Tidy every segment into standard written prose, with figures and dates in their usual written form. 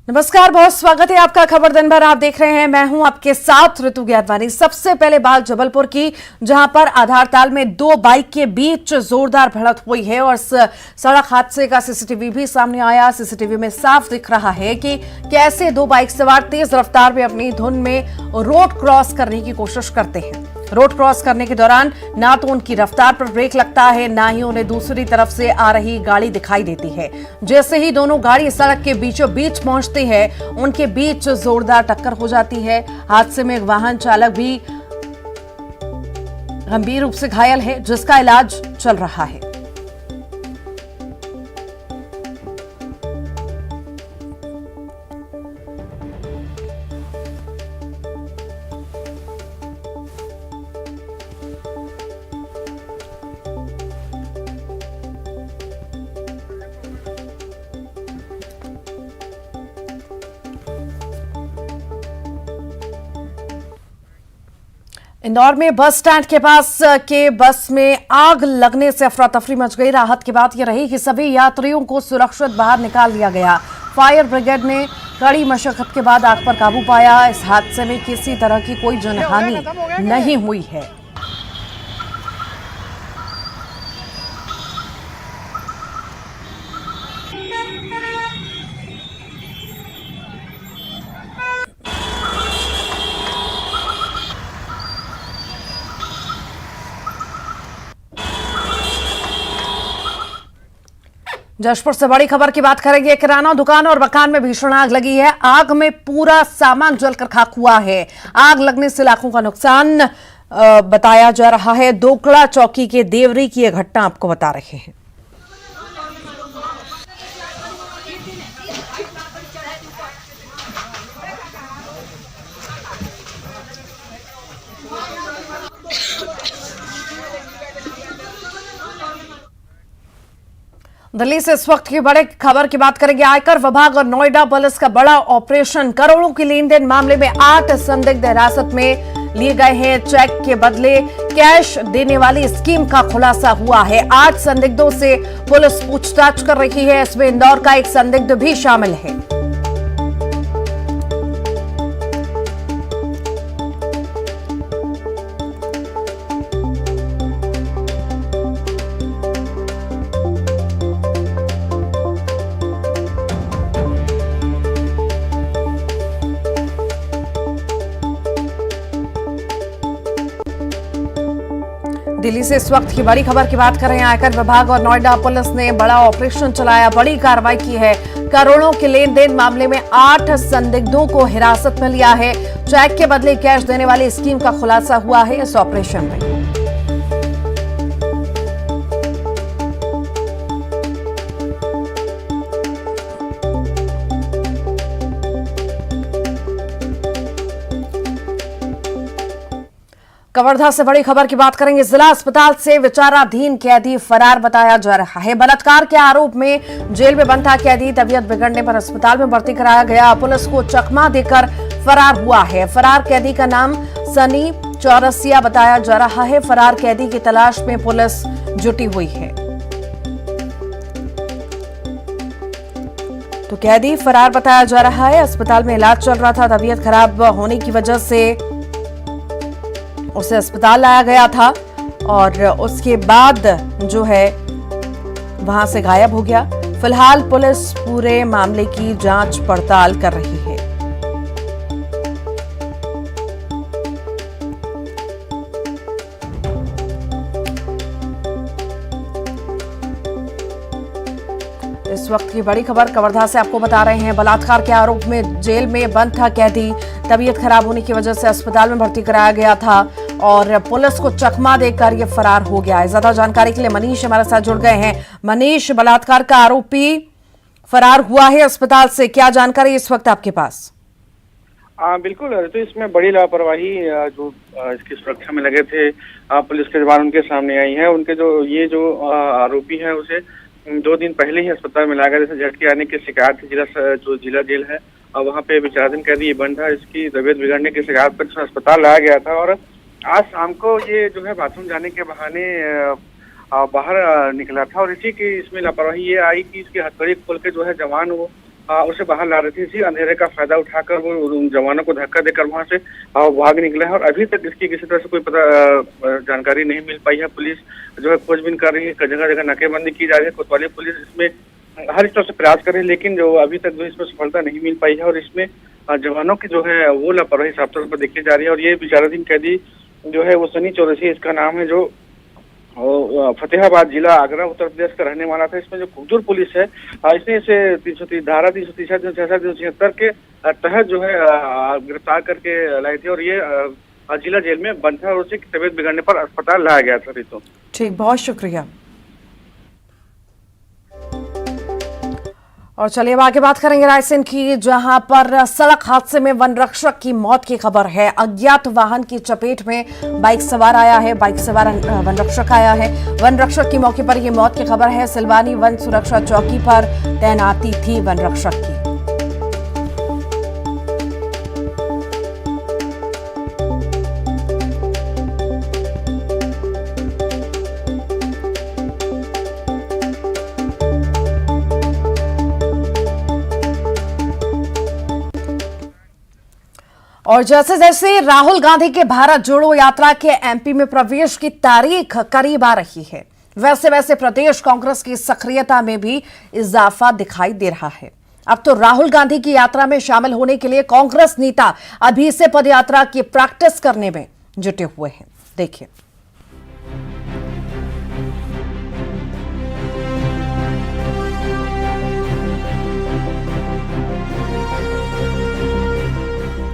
नमस्कार, बहुत स्वागत है आपका खबर दिन भर। आप देख रहे हैं, मैं हूं आपके साथ ऋतु ज्ञानवानी। सबसे पहले बात जबलपुर की, जहां पर आधारताल में दो बाइक के बीच जोरदार भिड़ंत हुई है और सड़क हादसे का सीसीटीवी भी सामने आया। सीसीटीवी में साफ दिख रहा है कि कैसे दो बाइक सवार तेज रफ्तार में अपनी धुन में रोड क्रॉस करने की कोशिश करते हैं। रोड क्रॉस करने के दौरान ना तो उनकी रफ्तार पर ब्रेक लगता है, ना ही उन्हें दूसरी तरफ से आ रही गाड़ी दिखाई देती है। जैसे ही दोनों गाड़ी सड़क के बीचों बीच पहुंचती है, उनके बीच जोरदार टक्कर हो जाती है। हादसे में एक वाहन चालक भी गंभीर रूप से घायल है, जिसका इलाज चल रहा है। इंदौर में बस स्टैंड के पास के बस में आग लगने से अफरा तफरी मच गई। राहत की बात यह रही कि सभी यात्रियों को सुरक्षित बाहर निकाल लिया गया। फायर ब्रिगेड ने कड़ी मशक्कत के बाद आग पर काबू पाया। इस हादसे में किसी तरह की कोई जनहानि नहीं हुई है। जशपुर से बड़ी खबर की बात करेंगे। किराना दुकान और मकान में भीषण आग लगी है। आग में पूरा सामान जलकर खाक हुआ है। आग लगने से लाखों का नुकसान बताया जा रहा है। दोकड़ा चौकी के देवरी की यह घटना आपको बता रहे हैं। दिल्ली से इस वक्त की बड़े खबर की बात करेंगे। आयकर विभाग और नोएडा पुलिस का बड़ा ऑपरेशन। करोड़ों की लेन देन मामले में 8 संदिग्ध हिरासत में लिए गए हैं। चेक के बदले कैश देने वाली स्कीम का खुलासा हुआ है। 8 संदिग्धों से पुलिस पूछताछ कर रही है। इसमें इंदौर का एक संदिग्ध भी शामिल है। दिल्ली से इस वक्त की बड़ी खबर की बात कर रहे हैं। आयकर विभाग और नोएडा पुलिस ने बड़ा ऑपरेशन चलाया, बड़ी कार्रवाई की है। करोड़ों के लेन देन मामले में 8 संदिग्धों को हिरासत में लिया है। चेक के बदले कैश देने वाली स्कीम का खुलासा हुआ है इस ऑपरेशन में। कवर्धा से बड़ी खबर की बात करेंगे। जिला अस्पताल से विचाराधीन कैदी फरार बताया जा रहा है। बलात्कार के आरोप में जेल में बंद था कैदी। तबीयत बिगड़ने पर अस्पताल में भर्ती कराया गया। पुलिस को चकमा देकर फरार हुआ है। फरार कैदी का नाम सनी चौरसिया बताया जा रहा है। फरार कैदी की तलाश में पुलिस जुटी हुई है। तो कैदी फरार बताया जा रहा है। अस्पताल में इलाज चल रहा था। तबीयत खराब होने की वजह से उसे अस्पताल लाया गया था और उसके बाद जो है वहां से गायब हो गया। फिलहाल पुलिस पूरे मामले की जांच पड़ताल कर रही है। इस वक्त की बड़ी खबर कवर्धा से आपको बता रहे हैं। बलात्कार के आरोप में जेल में बंद था कैदी। तबीयत खराब होने की वजह से अस्पताल में भर्ती कराया गया था और पुलिस को चकमा देकर ये फरार हो गया है। ज्यादा जानकारी के लिए मनीष हमारे साथ जुड़ गए हैं। मनीष, बलात्कार का आरोपी फरार हुआ है अस्पताल से, क्या जानकारी इस वक्त आपके पास? बिल्कुल, तो इसमें बड़ी लापरवाही जो इसकी सुरक्षा में लगे थे पुलिस के जवान, उनके सामने आई है। उनके जो आरोपी है उसे 2 दिन पहले ही अस्पताल में लाया गया। जैसे झटके आने की शिकायत थी। जिला जेल है और वहाँ पे विचाराधीन कैदी बंद था। इसकी तबीयत बिगड़ने की शिकायत पर अस्पताल लाया गया था और आज शाम को ये जो है बाथरूम जाने के बहाने बाहर निकला था और इसी की इसमें लापरवाही ये आई कि इसकी हथकड़ी खोल के जो है जवान वो उसे बाहर ला रही थी। इसी अंधेरे का फायदा उठाकर वो उन जवानों को धक्का देकर वहां से भाग निकला है और अभी तक इसकी किसी तरह से कोई जानकारी नहीं मिल पाई है। पुलिस जो है खोजबीन कर रही है, जगह जगह नाकेबंदी की जा रही है। कोतवाली पुलिस इसमें हर तरह से प्रयास कर रही है, लेकिन जो अभी तक जो इसमें सफलता नहीं मिल पाई है और इसमें जवानों की जो है वो लापरवाही साफ तौर पर देखी जा रही है। और ये विचाराधीन कैदी जो है वो सनी चौरसी इसका नाम है, जो फतेहाबाद जिला आगरा उत्तर प्रदेश का रहने वाला था। इसमें जो खुगदुर पुलिस है इसने इसे धारा 373 के तहत जो है गिरफ्तार करके लाई थी और ये जिला जेल में बंद था और उसे तबीयत बिगड़ने पर अस्पताल लाया गया था। रितु, ठीक, बहुत शुक्रिया। और चलिए अब आगे बात करेंगे रायसेन की, जहां पर सड़क हादसे में वन रक्षक की मौत की खबर है। अज्ञात वाहन की चपेट में बाइक सवार आया है, बाइक सवार वन रक्षक आया है। वन रक्षक की मौके पर यह मौत की खबर है। सिलवानी वन सुरक्षा चौकी पर तैनाती थी वन रक्षक की। और जैसे जैसे राहुल गांधी के भारत जोड़ो यात्रा के एमपी में प्रवेश की तारीख करीब आ रही है, वैसे वैसे प्रदेश कांग्रेस की सक्रियता में भी इजाफा दिखाई दे रहा है। अब तो राहुल गांधी की यात्रा में शामिल होने के लिए कांग्रेस नेता अभी से पदयात्रा की प्रैक्टिस करने में जुटे हुए हैं। देखिए,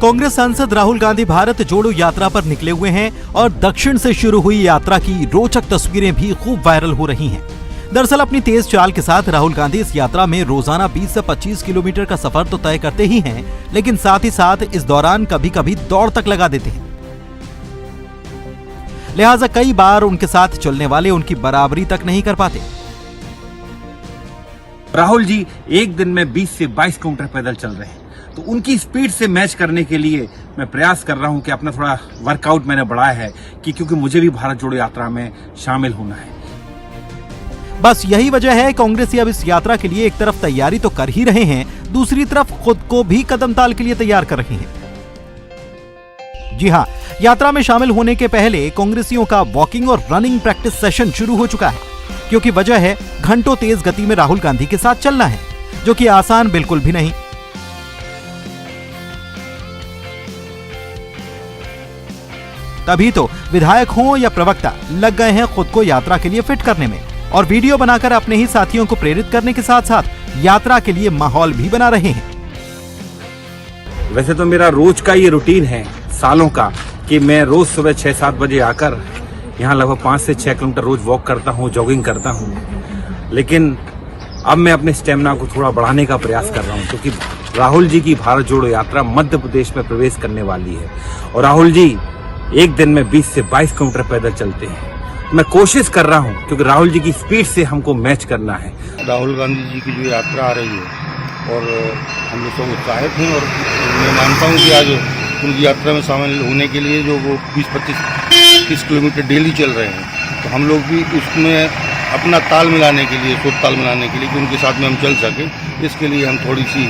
कांग्रेस सांसद राहुल गांधी भारत जोड़ो यात्रा पर निकले हुए हैं और दक्षिण से शुरू हुई यात्रा की रोचक तस्वीरें भी खूब वायरल हो रही हैं। दरअसल अपनी तेज चाल के साथ राहुल गांधी इस यात्रा में रोजाना 20 से 25 किलोमीटर का सफर तो तय करते ही हैं, लेकिन साथ ही साथ इस दौरान कभी कभी दौड़ तक लगा देते हैं। लिहाजा कई बार उनके साथ चलने वाले उनकी बराबरी तक नहीं कर पाते। राहुल जी एक दिन में 20 से 22 किलोमीटर पैदल चल रहे हैं, तो उनकी स्पीड से मैच करने के लिए मैं प्रयास कर रहा हूं कि अपना थोड़ा वर्कआउट मैंने बढ़ाया है कि क्योंकि मुझे भी भारत जोड़ो यात्रा में शामिल होना है। बस यही वजह है कांग्रेसी अब इस यात्रा के लिए एक तरफ तैयारी तो कर ही रहे हैं, दूसरी तरफ खुद को भी कदमताल के लिए तैयार कर रहे हैं। जी हां, यात्रा में शामिल होने के पहले कांग्रेसियों का वॉकिंग और रनिंग प्रैक्टिस सेशन शुरू हो चुका है, क्योंकि वजह है घंटों तेज गति में राहुल गांधी के साथ चलना है, जो कि आसान बिल्कुल भी नहीं। तभी तो विधायक हों या प्रवक्ता लग गए हैं खुद को यात्रा के लिए फिट करने में और वीडियो बनाकर अपने ही साथियों को प्रेरित करने के साथ साथ यात्रा के लिए माहौल भी बना रहे हैं। वैसे तो मेरा रोज का ये रूटीन है सालों का कि मैं रोज सुबह 6-7 बजे आकर यहाँ लगभग 5 से 6 किलोमीटर रोज वॉक करता हूँ, जॉगिंग करता हूँ। लेकिन अब मैं अपने स्टेमिना को थोड़ा बढ़ाने का प्रयास कर रहा हूँ, क्योंकि राहुल जी की भारत जोड़ो यात्रा मध्य प्रदेश में प्रवेश करने वाली है और राहुल जी एक दिन में 20 से 22 किलोमीटर पैदल चलते हैं। मैं कोशिश कर रहा हूं क्योंकि राहुल जी की स्पीड से हमको मैच करना है। राहुल गांधी जी की जो यात्रा आ रही है और हम लोग सब उत्साहित हैं और मैं मानता हूं कि आज उनकी यात्रा में शामिल होने के लिए जो वो 20-25 किलोमीटर डेली चल रहे हैं, तो हम लोग भी उसमें अपना ताल मिलाने के लिए, सुर ताल मिलाने के लिए कि उनके साथ में हम चल सकें, इसके लिए हम थोड़ी सी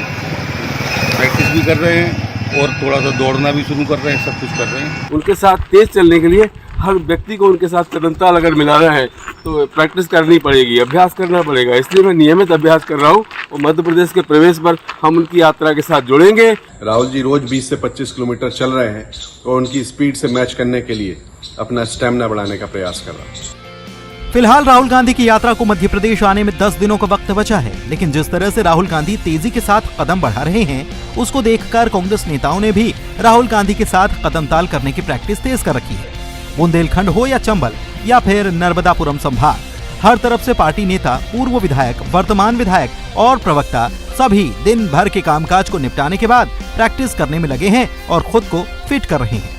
प्रैक्टिस भी कर रहे हैं और थोड़ा सा दौड़ना भी शुरू कर रहे हैं, सब कुछ कर रहे हैं। उनके साथ तेज चलने के लिए हर व्यक्ति को उनके साथ कदमताल अगर मिलाना है तो प्रैक्टिस करनी पड़ेगी, अभ्यास करना पड़ेगा। इसलिए मैं नियमित अभ्यास कर रहा हूँ और मध्य प्रदेश के प्रवेश पर हम उनकी यात्रा के साथ जुड़ेंगे। राहुल जी रोज 20 से 25 किलोमीटर चल रहे हैं और उनकी स्पीड से मैच करने के लिए अपना स्टेमिना बढ़ाने का प्रयास कर रहा हूँ। फिलहाल राहुल गांधी की यात्रा को मध्य प्रदेश आने में 10 दिनों का वक्त बचा है, लेकिन जिस तरह से राहुल गांधी तेजी के साथ कदम बढ़ा रहे हैं, उसको देखकर कांग्रेस नेताओं ने भी राहुल गांधी के साथ कदमताल करने की प्रैक्टिस तेज कर रखी है। बुंदेलखंड हो या चंबल या फिर नर्मदापुरम संभाग, हर तरफ से पार्टी नेता, पूर्व विधायक, वर्तमान विधायक और प्रवक्ता सभी दिन भर के कामकाज को निपटाने के बाद प्रैक्टिस करने में लगे हैं और खुद को फिट कर रहे हैं।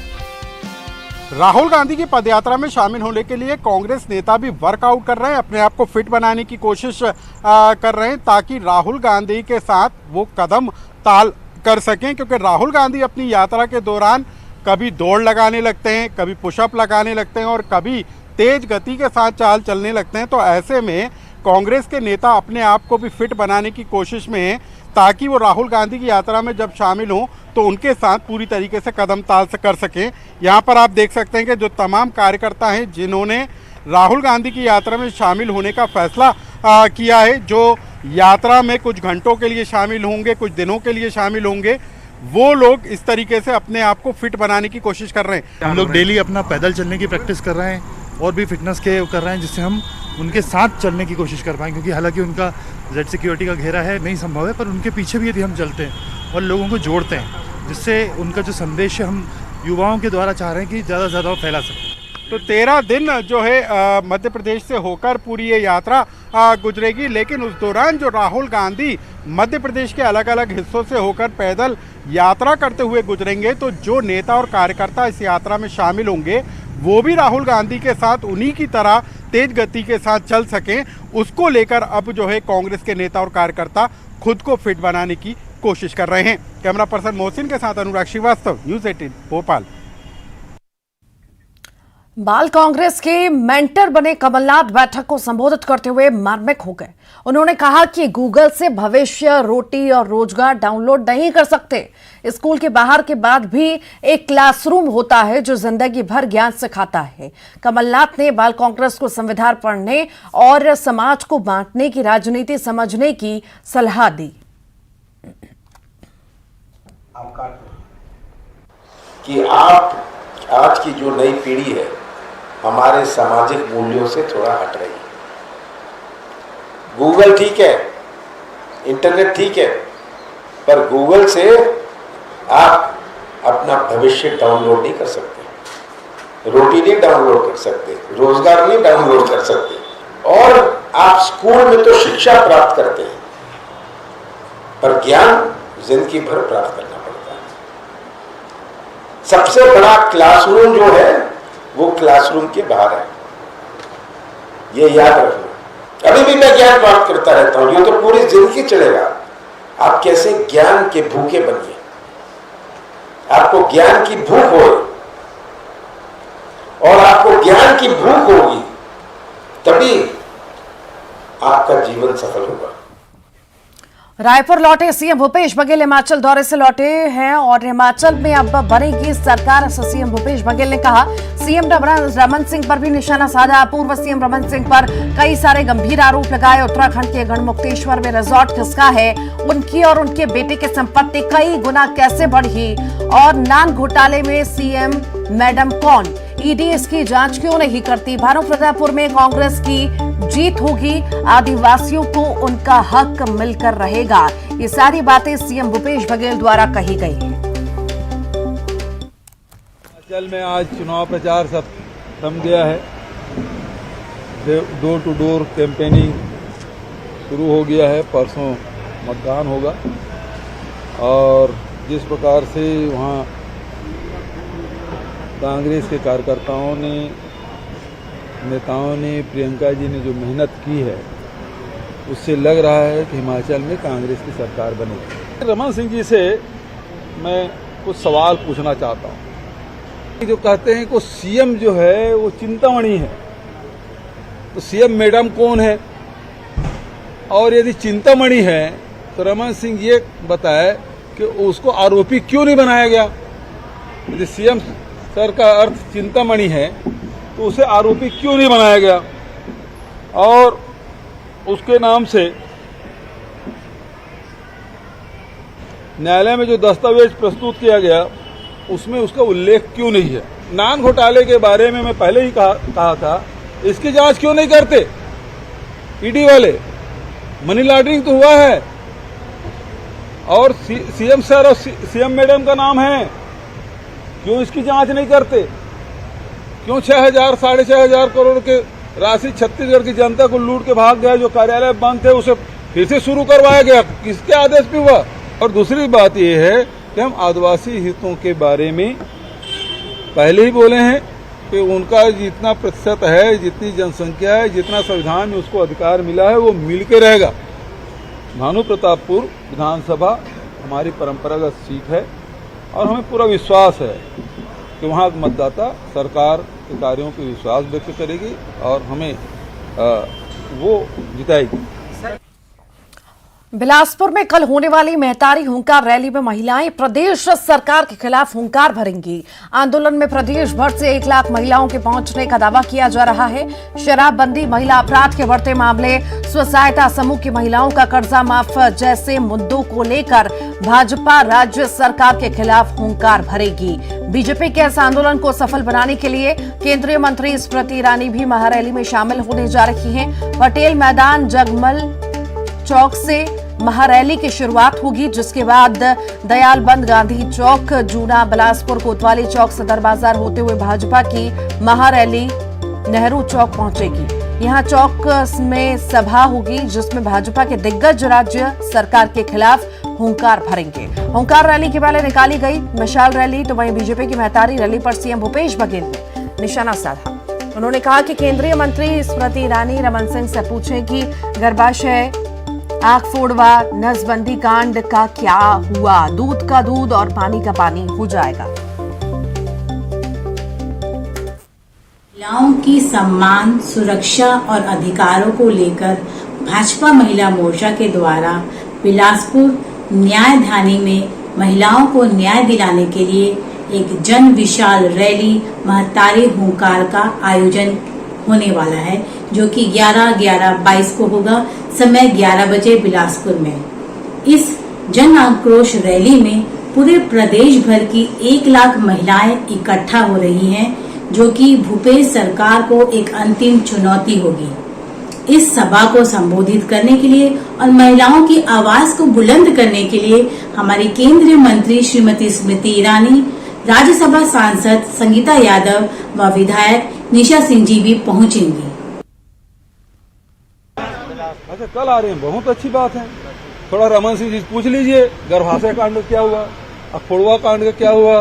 राहुल गांधी की पदयात्रा में शामिल होने के लिए कांग्रेस नेता भी वर्कआउट कर रहे हैं, अपने आप को फिट बनाने की कोशिश कर रहे हैं ताकि राहुल गांधी के साथ वो कदम ताल कर सकें, क्योंकि राहुल गांधी अपनी यात्रा के दौरान कभी दौड़ लगाने लगते हैं, कभी पुशअप लगाने लगते हैं और कभी तेज गति के साथ चाल चलने लगते हैं। तो ऐसे में कांग्रेस के नेता अपने आप को भी फिट बनाने की कोशिश में हैं ताकि वो राहुल गांधी की यात्रा में जब शामिल हों तो उनके साथ पूरी तरीके से कदम ताल से कर सकें। यहाँ पर आप देख सकते हैं कि जो तमाम कार्यकर्ता हैं जिन्होंने राहुल गांधी की यात्रा में शामिल होने का फैसला किया है, जो यात्रा में कुछ घंटों के लिए शामिल होंगे, कुछ दिनों के लिए शामिल होंगे, वो लोग इस तरीके से अपने आप को फिट बनाने की कोशिश कर रहे हैं। हम लोग डेली अपना पैदल चलने की प्रैक्टिस कर रहे हैं और भी फिटनेस के कर रहे हैं जिससे हम उनके साथ चलने की कोशिश कर पाएँ, क्योंकि हालांकि उनका जेड सिक्योरिटी का घेरा है, नहीं संभव है, पर उनके पीछे भी यदि हम चलते हैं और लोगों को जोड़ते हैं जिससे उनका जो संदेश है हम युवाओं के द्वारा चाह रहे हैं कि ज़्यादा से ज़्यादा फैला सकें। तो 13 दिन जो है मध्य प्रदेश से होकर पूरी ये यात्रा गुजरेगी, लेकिन उस दौरान जो राहुल गांधी मध्य प्रदेश के अलग अलग हिस्सों से होकर पैदल यात्रा करते हुए गुजरेंगे, तो जो नेता और कार्यकर्ता इस यात्रा में शामिल होंगे वो भी राहुल गांधी के साथ उन्हीं की तरह तेज गति के साथ चल सकें, उसको लेकर अब जो है कांग्रेस के नेता और कार्यकर्ता खुद को फिट बनाने की कोशिश कर रहे हैं। कैमरा पर्सन मोहसिन के साथ अनुराग श्रीवास्तव, न्यूज़ 18 भोपाल। बाल कांग्रेस के मेंटर बने कमलनाथ बैठक को संबोधित करते हुए मार्मिक हो गए। उन्होंने कहा कि गूगल से भविष्य, रोटी और रोजगार डाउनलोड नहीं कर सकते। स्कूल के बाहर के बाद भी एक क्लासरूम होता है जो जिंदगी भर ज्ञान सिखाता है। कमलनाथ ने बाल कांग्रेस को संविधान पढ़ने और समाज को बांटने की राजनीति समझने की सलाह दी। कि आप आज की जो नई पीढ़ी है हमारे सामाजिक मूल्यों से थोड़ा हट रही है। गूगल ठीक है, इंटरनेट ठीक है, पर गूगल से आप अपना भविष्य डाउनलोड नहीं कर सकते, रोटी नहीं डाउनलोड कर सकते, रोजगार नहीं डाउनलोड कर सकते। और आप स्कूल में तो शिक्षा प्राप्त करते हैं, पर ज्ञान जिंदगी भर प्राप्त करना पड़ता है। सबसे बड़ा क्लासरूम जो है वो क्लासरूम के बाहर है, ये याद रखना। अभी भी मैं ज्ञान प्राप्त करता रहता हूं, ये तो पूरी जिंदगी चलेगा। आप कैसे ज्ञान के भूखे बनिए, आपको ज्ञान की भूख हो और आपको ज्ञान की भूख होगी तभी आपका जीवन सफल होगा। रायपुर लौटे सीएम भूपेश बघेल हिमाचल दौरे से लौटे हैं और हिमाचल में अब बनेगी सरकार। सीएम भूपेश बघेल ने कहा सीएम रमन सिंह पर भी निशाना साधा। पूर्व सीएम रमन सिंह पर कई सारे गंभीर आरोप लगाए। उत्तराखंड के गढ़मुक्तेश्वर में रिजॉर्ट किसका है, उनकी और उनके बेटे की संपत्ति कई गुना कैसे बढ़ी और नान घोटाले में सीएम मैडम कौन, ईडी इसकी जांच क्यों नहीं करती। भानुप्रतापपुर में कांग्रेस की जीत होगी, आदिवासियों को उनका हक मिलकर रहेगा। ये सारी बातें सीएम भूपेश बघेल द्वारा कही गई हैं। हिमाचल में आज चुनाव प्रचार सब थम गया है। डोर टू डोर कैंपेनिंग शुरू हो गया है। परसों मतदान होगा और जिस प्रकार से वहाँ कांग्रेस के कार्यकर्ताओं ने, नेताओं ने, प्रियंका जी ने जो मेहनत की है उससे लग रहा है कि हिमाचल में कांग्रेस की सरकार बनेगी। रमन सिंह जी से मैं कुछ सवाल पूछना चाहता हूँ। जो कहते हैं कि सीएम जो है वो चिंतामणि है, तो सीएम मैडम कौन है? और यदि चिंतामणि है तो रमन सिंह ये बताए कि उसको आरोपी क्यों नहीं बनाया गया? यदि सीएम सर का अर्थ चिंतामणि है तो उसे आरोपी क्यों नहीं बनाया गया? और उसके नाम से न्यायालय में जो दस्तावेज प्रस्तुत किया गया उसमें उसका उल्लेख क्यों नहीं है? नान घोटाले के बारे में मैं पहले ही कहा था, इसकी जांच क्यों नहीं करते ईडी वाले? मनी लॉन्ड्रिंग तो हुआ है और सीएम सर और सीएम मैडम का नाम है, क्यों इसकी जांच नहीं करते? क्यों 6,000 साढ़े 6,000 करोड़ के राशि छत्तीसगढ़ की जनता को लूट के भाग गया? जो कार्यालय बंद थे उसे फिर से शुरू करवाया गया, किसके आदेश पे हुआ? और दूसरी बात यह है कि हम आदिवासी हितों के बारे में पहले ही बोले हैं कि उनका जितना प्रतिशत है, जितनी जनसंख्या है, जितना संविधान में उसको अधिकार मिला है वो मिल के रहेगा। भानुप्रतापपुर विधानसभा हमारी परंपरागत सीट है और हमें पूरा विश्वास है कि वहाँ मतदाता सरकार के कार्यों पर विश्वास व्यक्त करेगी और हमें वो जिताएगी। बिलासपुर में कल होने वाली मेहतारी हुंकार रैली में महिलाएं प्रदेश सरकार के खिलाफ हुंकार भरेंगी। आंदोलन में प्रदेश भर से 1 लाख महिलाओं के पहुंचने का दावा किया जा रहा है। शराबबंदी, महिला अपराध के बढ़ते मामले, स्व सहायता समूह की महिलाओं का कर्जा माफ जैसे मुद्दों को लेकर भाजपा राज्य सरकार के खिलाफ हुंकार भरेगी। बीजेपी के इस आंदोलन को सफल बनाने के लिए केंद्रीय मंत्री स्मृति ईरानी भी महारैली में शामिल होने जा रही हैं। पटेल मैदान जगमल चौक से महारैली की शुरुआत होगी, जिसके बाद दयालबंद गांधी चौक, जूना, बिलासपुर, कोतवाली चौक, सदर बाजार होते हुए भाजपा की महारैली नेहरू चौक पहुंचेगी। यहां चौक में सभा होगी, जिसमें भाजपा के दिग्गज राज्य सरकार के खिलाफ हुंकार भरेंगे। हुंकार रैली के पहले निकाली गई मशाल रैली, तो वहीं बीजेपी की मेहतारी रैली पर सीएम भूपेश बघेल ने निशाना साधा। उन्होंने कहा कि केंद्रीय मंत्री स्मृति ईरानी रमन सिंह से पूछें कि गर्भाशय, आंख फोड़वा, नसबंदी कांड का क्या हुआ। दूध का दूध और पानी का पानी हो जाएगा। महिलाओं की सम्मान, सुरक्षा और अधिकारों को लेकर भाजपा महिला मोर्चा के द्वारा बिलासपुर न्यायधानी में महिलाओं को न्याय दिलाने के लिए एक जन विशाल रैली महतारी हुंकार का आयोजन होने वाला है, जो कि 11/11/22 को होगा, समय 11 बजे बिलासपुर में। इस जन आक्रोश रैली में पूरे प्रदेश भर की 1 लाख महिलाएं इकट्ठा हो रही हैं, जो कि भूपेश सरकार को एक अंतिम चुनौती होगी। इस सभा को संबोधित करने के लिए और महिलाओं की आवाज को बुलंद करने के लिए हमारी केंद्रीय मंत्री श्रीमती स्मृति ईरानी, राज्यसभा सांसद संगीता यादव व विधायक निशा सिंह जी भी पहुंचेंगी। अच्छा, कल आ रहे हैं, बहुत अच्छी बात है। थोड़ा रमन सिंह जी पूछ लीजिए, गर्भाशय कांड का क्या हुआ, अखोड़वा कांड का क्या हुआ,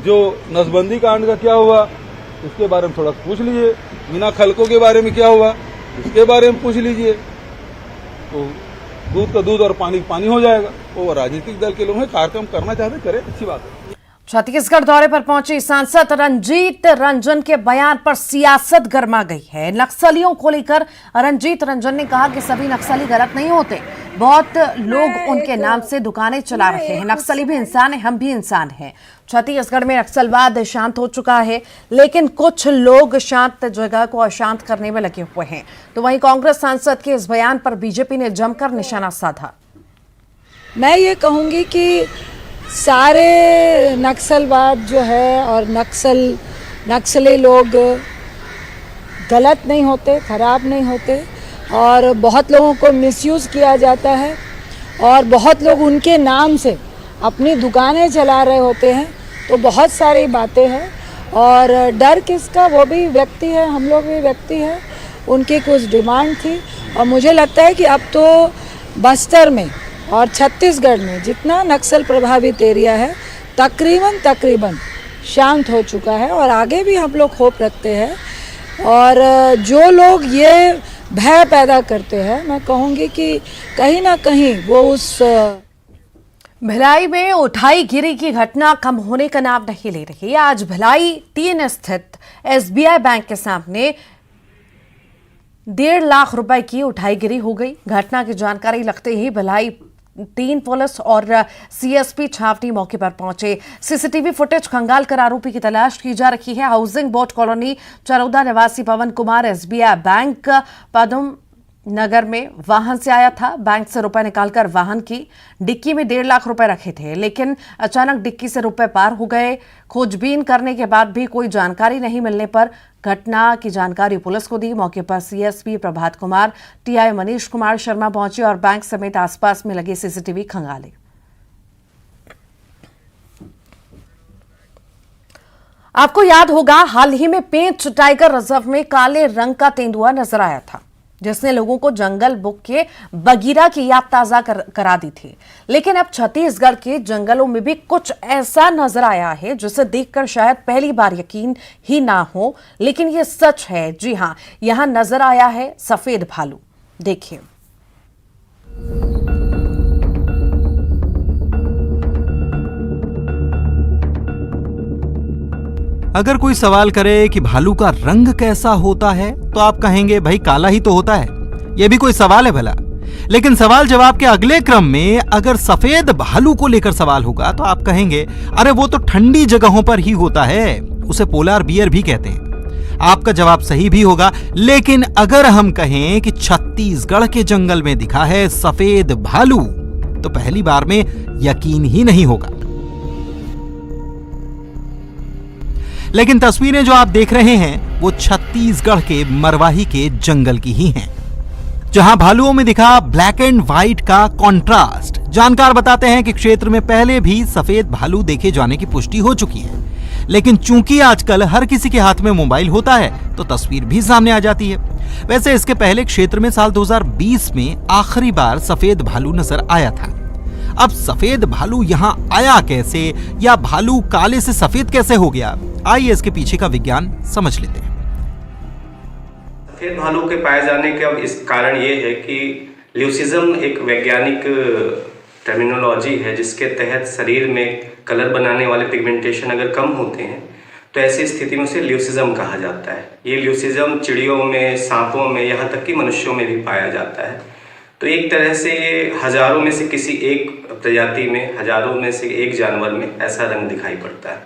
जो नसबंदी कांड का क्या हुआ, इसके बारे में थोड़ा पूछ लीजिए। मीना खलको के बारे में क्या हुआ, इसके बारे में पूछ लीजिए, तो दूध का दूध और पानी पानी हो जाएगा। वो राजनीतिक दल के लोग हैं, कार्यक्रम करना चाहते करें, अच्छी बात है। छत्तीसगढ़ दौरे पर पहुंची सांसद रंजीत रंजन के बयान पर सियासत गर्मा गई है। नक्सलियों को लेकर रंजीत रंजन ने कहा कि सभी नक्सली गलत नहीं होते, बहुत लोग उनके नाम से दुकानें चला रहे हैं। नक्सली भी इंसान है, हम भी इंसान हैं। छत्तीसगढ़ में नक्सलवाद शांत हो चुका है, लेकिन कुछ लोग शांत जगह को अशांत करने में लगे हुए हैं। तो वहीं कांग्रेस सांसद के इस बयान पर बीजेपी ने जमकर निशाना साधा। मैं ये कहूँगी कि सारे नक्सलवाद जो है और नक्सली लोग गलत नहीं होते, ख़राब नहीं होते, और बहुत लोगों को मिसयूज़ किया जाता है और बहुत लोग उनके नाम से अपनी दुकानें चला रहे होते हैं। तो बहुत सारी बातें हैं, और डर किसका, वो भी व्यक्ति है, हम लोग भी व्यक्ति हैं। उनकी कुछ डिमांड थी, और मुझे लगता है कि अब तो बस्तर में और छत्तीसगढ़ में जितना नक्सल प्रभावित एरिया है तकरीबन शांत हो चुका है, और आगे भी हम लोग होप रखते हैं। और जो लोग ये भय पैदा करते हैं, मैं कहूँगी कि कहीं ना कहीं वो उस भिलाई में उठाईगिरी की घटना कम होने का नाम नहीं ले रही। आज भिलाई 3 स्थित SBI बैंक के सामने 1.5 लाख रुपए की उठाईगिरी हो गई। घटना की जानकारी लगते ही भिलाई 3 पुलिस और CSP छावनी मौके पर पहुंचे। सीसीटीवी फुटेज खंगाल कर आरोपी की तलाश की जा रही है। हाउसिंग बोर्ड कॉलोनी चरौदा निवासी पवन कुमार SBI बैंक पदम नगर में वाहन से आया था। बैंक से रुपए निकालकर वाहन की डिक्की में 1.5 लाख रुपए रखे थे, लेकिन अचानक डिक्की से रुपए पार हो गए। खोजबीन करने के बाद भी कोई जानकारी नहीं मिलने पर घटना की जानकारी पुलिस को दी। मौके पर CSP प्रभात कुमार, TI मनीष कुमार शर्मा पहुंचे और बैंक समेत आसपास में लगे CCTV खंगाले। आपको याद होगा, हाल ही में पेंच टाइगर रिजर्व में काले रंग का तेंदुआ नजर आया था, जिसने लोगों को जंगल बुक के बगीरा की याद ताजा करा दी थी। लेकिन अब छत्तीसगढ़ के जंगलों में भी कुछ ऐसा नजर आया है जिसे देखकर शायद पहली बार यकीन ही ना हो, लेकिन ये सच है। जी हां, यहां नजर आया है सफेद भालू। देखिए। अगर कोई सवाल करे कि भालू का रंग कैसा होता है तो आप कहेंगे भाई काला ही तो होता है। यह भी कोई सवाल है भला? लेकिन सवाल जवाब के अगले क्रम में अगर सफेद भालू को लेकर सवाल होगा तो आप कहेंगे अरे वो तो ठंडी जगहों पर ही होता है, उसे पोलार बियर भी कहते हैं। आपका जवाब सही भी होगा, लेकिन अगर हम कहें कि छत्तीसगढ़ के जंगल में दिखा है सफेद भालू तो पहली बार में यकीन ही नहीं होगा। लेकिन तस्वीरें जो आप देख रहे हैं वो छत्तीसगढ़ के मरवाही के जंगल की ही हैं, जहां भालुओं में दिखा ब्लैक एंड व्हाइट का कॉन्ट्रास्ट। जानकार बताते हैं कि क्षेत्र में पहले भी सफेद भालू देखे जाने की पुष्टि हो चुकी है, लेकिन चूंकि आजकल हर किसी के हाथ में मोबाइल होता है तो तस्वीर भी सामने आ जाती है। वैसे इसके पहले क्षेत्र में साल 2020 में आखिरी बार सफेद भालू नजर आया था। अब सफेद भालू यहाँ आया कैसे, या भालू काले से सफेद कैसे हो गया, आइए इसके पीछे का विज्ञान समझ लेते हैं। सफेद भालू के पाए जाने का इस कारण ये है कि ल्यूसिज्म एक वैज्ञानिक टर्मिनोलॉजी है जिसके तहत शरीर में कलर बनाने वाले पिगमेंटेशन अगर कम होते हैं तो ऐसी स्थिति में उसे ल्यूसिज्म कहा जाता है। ये ल्यूसिज्म चिड़ियों में, सांपों में, यहाँ तक कि मनुष्यों में भी पाया जाता है। तो एक तरह से हजारों में से किसी एक प्रजाति में, हजारों में से एक जानवर में ऐसा रंग दिखाई पड़ता है।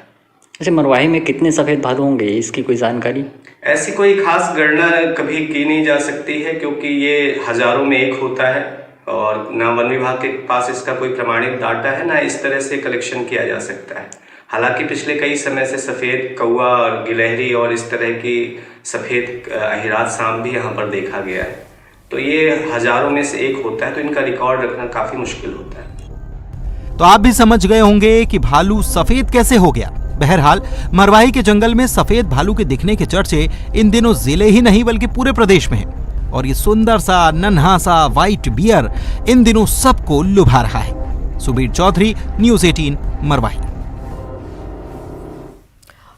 अच्छा, मरवाही में कितने सफ़ेद भालू होंगे, इसकी कोई जानकारी? ऐसी कोई खास गणना कभी की नहीं जा सकती है क्योंकि ये हजारों में एक होता है और ना वन विभाग के पास इसका कोई प्रमाणित डाटा है, ना इस तरह से कलेक्शन किया जा सकता है। हालांकि पिछले कई समय से सफ़ेद कौवा और गिलहरी और इस तरह की सफ़ेद अहिरात सांप भी यहाँ पर देखा गया है। तो ये हजारों में से एक होता है, तो इनका रिकॉर्ड रखना काफ़ी मुश्किल होता है। तो आप भी समझ गए होंगे कि भालू सफेद कैसे हो गया। बहरहाल मरवाही के जंगल में सफेद भालू के दिखने के चर्चे इन दिनों जिले ही नहीं बल्कि पूरे प्रदेश में है, और ये सुंदर सा नन्हा सा व्हाइट बियर इन दिनों सबको लुभा रहा है। Subir Chaudhary, news 18, Marwahi.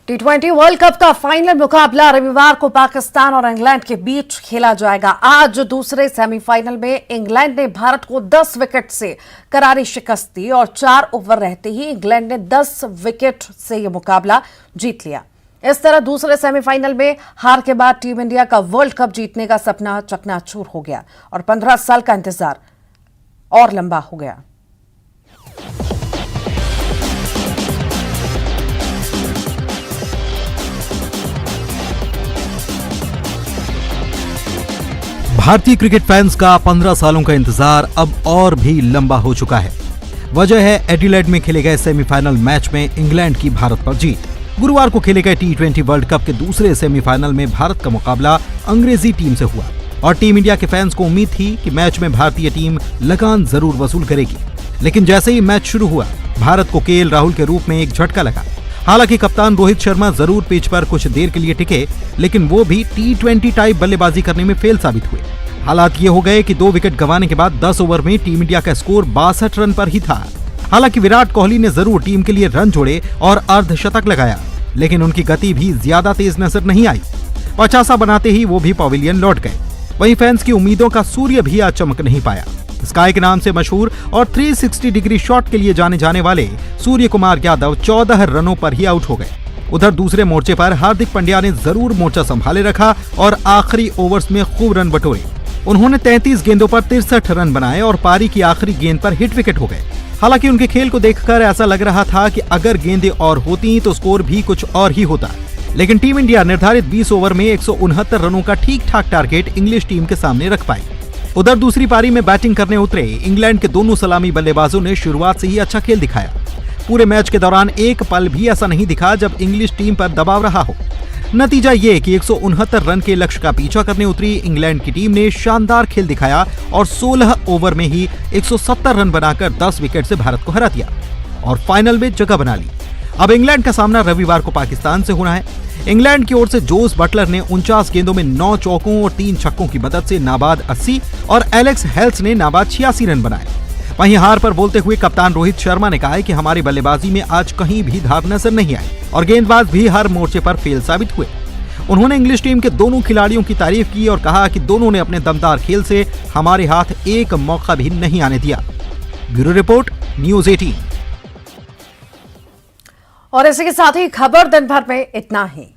T20 world cup का फाइनल मुकाबला रविवार को पाकिस्तान और इंग्लैंड के बीच खेला जाएगा। आज दूसरे सेमीफाइनल में इंग्लैंड ने भारत को 10 विकेट से करारी शिकस्त दी और 4 ओवर रहते ही इंग्लैंड ने 10 विकेट से यह मुकाबला जीत लिया। इस तरह दूसरे सेमीफाइनल में हार के बाद टीम इंडिया का वर्ल्ड कप जीतने का सपना चकनाचूर हो गया और 15 साल का इंतजार और लंबा हो गया। भारतीय क्रिकेट फैंस का 15 सालों का इंतजार अब और भी लंबा हो चुका है। वजह है एडिलेड में खेले गए सेमीफाइनल मैच में इंग्लैंड की भारत पर जीत। गुरुवार को खेले गए T20 वर्ल्ड कप के दूसरे सेमीफाइनल में भारत का मुकाबला अंग्रेजी टीम से हुआ और टीम इंडिया के फैंस को उम्मीद थी कि मैच में भारतीय टीम लगान जरूर वसूल करेगी। लेकिन जैसे ही मैच शुरू हुआ, भारत को केएल राहुल के रूप में एक झटका लगा। हालांकि कप्तान रोहित शर्मा जरूर पिच पर कुछ देर के लिए टिके, लेकिन वो भी T20 टाइप बल्लेबाजी करने में फेल साबित हुए। हालात ये हो गए कि 2 विकेट गंवाने के बाद 10 ओवर में टीम इंडिया का स्कोर 62 रन पर ही था। हालांकि विराट कोहली ने जरूर टीम के लिए रन जोड़े और अर्धशतक लगाया, लेकिन उनकी गति भी ज्यादा तेज नजर नहीं आई। 50 बनाते ही वो भी पवेलियन लौट गए। वहीं फैंस की उम्मीदों का सूर्य भी आज चमक नहीं पाया। स्काई के नाम से मशहूर और 360 डिग्री शॉट के लिए जाने जाने वाले सूर्य कुमार यादव 14 रनों पर ही आउट हो गए। उधर दूसरे मोर्चे पर हार्दिक पांड्या ने जरूर मोर्चा संभाले रखा और आखिरी ओवर्स में खूब रन बटोरे। उन्होंने 33 गेंदों पर 63 रन बनाए और पारी की आखिरी गेंद पर हिट विकेट हो गए। हालांकि उनके खेल को देखकर ऐसा लग रहा था कि अगर गेंदें और होती तो स्कोर भी कुछ और ही होता, लेकिन टीम इंडिया निर्धारित 20 ओवर में 169 रनों का ठीक ठाक टारगेट इंग्लिश टीम के सामने रख पाई। उधर दूसरी पारी में बैटिंग करने उतरे इंग्लैंड के दोनों सलामी बल्लेबाजों ने शुरुआत से ही अच्छा खेल दिखाया। पूरे मैच के दौरान एक पल भी ऐसा नहीं दिखा जब इंग्लिश टीम पर दबाव रहा हो। नतीजा ये कि 169 रन के लक्ष्य का पीछा करने उतरी इंग्लैंड की टीम ने शानदार खेल दिखाया और 16 ओवर में ही 170 रन बनाकर 10 विकेट से भारत को हरा दिया और फाइनल में जगह बना ली। अब इंग्लैंड का सामना रविवार को पाकिस्तान से होना है। इंग्लैंड की ओर से जोस बटलर ने 49 गेंदों में 9 चौकों और 3 छक्कों की मदद से नाबाद 80 और एलेक्स हेल्स ने नाबाद 86 रन बनाए। वहीं हार पर बोलते हुए कप्तान रोहित शर्मा ने कहा है कि हमारी बल्लेबाजी में आज कहीं भी धार नजर नहीं आई और गेंदबाज भी हर मोर्चे पर फेल साबित हुए। उन्होंने इंग्लिश टीम के दोनों खिलाड़ियों की तारीफ की और कहा कि दोनों ने अपने दमदार खेल से हमारे हाथ एक मौका भी नहीं आने दिया। Bureau report, news 18। और इसी के साथ ही खबर दिन भर में इतना ही।